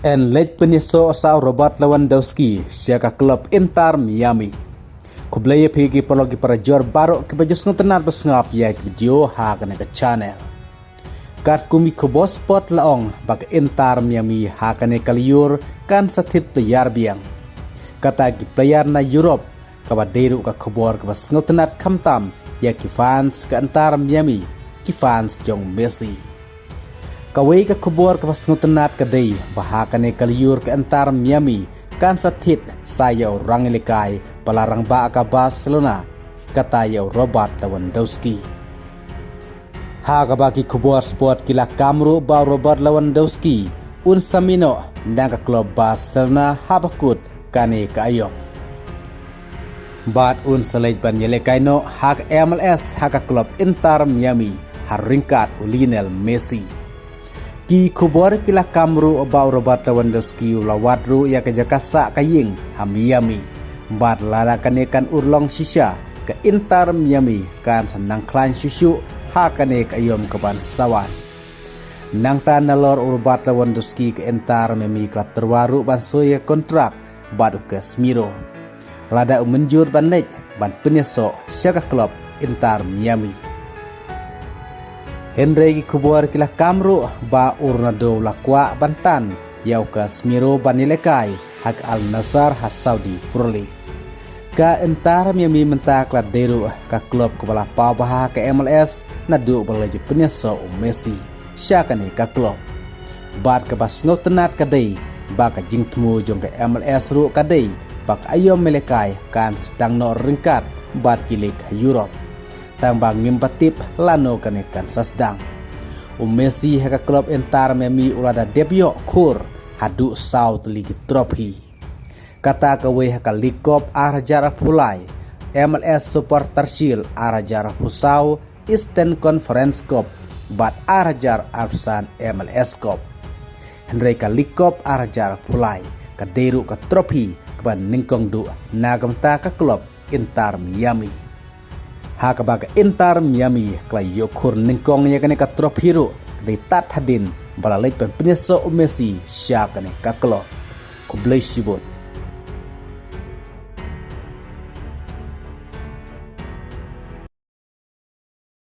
En lej penyeso asal Robert Lewandowski siaka klub Inter Miami. Kublaya pigi pologi para jor baru ke baju sengutenar besngap ya ke video hakane ke channel. Kat kumi kubo sport laong bak Inter Miami hakane kaliur kan satit player biang. Kata ki player na Europe kabaderu ka kubor ke sengutenar kamtam ya ki fans ke Inter Miami ki fans jong Messi. Kawai ke kubur ke pasngutenat kedai bahakane kaliur ke Inter Miami kan satit saya orang ilikai pelarang ba ke Barcelona kata ya Robert Lewandowski. Bagi kubur sport kila kamru ba Robert Lewandowski un samino nang ke klub Barcelona habakut kane ke ayong. Bat un selej ban yelekai no hak MLS hak klub Inter Miami haringkat Lionel Messi. Ki kubor kila kamru about Robert Lewandowski lawadru ya ke jakasa kaying ha Miami. Bat lala kanekan urlong sisa ke Inter Miami kan senang klan susu ha kanek ayom ke bansawan. Nang tan nalor Robert Lewandowski ke Inter Miami kelat terwaru bansoya kontrak badu ke Smiro. Lada menjur banej ban penyeso syaka klub Inter Miami. Henry kubur kila kamru ba urnado lakwa bantan yau ke Smiro banilekai hak Al Nassr has Saudi Pro League. Ka Inter Miami mentak laderu ka klub kepala pau baha ke MLS nadu balaji penyeso Messi syakane ka klub. Bat ke basno tenat kadai ba ka jingtmu jong ke MLS ru kadai bak ayom melekai kan sedang no ringkat bat kilik Europe. Tambang ngimpatip lano kanekan sasdang. Messi haka klub Inter Miami ulada debut kur hadu South League Trophy. Kata kawe haka likop arajar pulai MLS Supporter Shield arajar pusau Eastern Conference Cup bat arajar arsan MLS Cup. Henry ka likop arajar pulai kaderu ka trophy keban ningkong du nagamta ka klub Inter Miami. Hakabag Inter Miami klay yokur ningkong niya kani ka trophy ro kay tat hadin balalay pen penyeso Messi siya kani ka klub. Kublay sibot.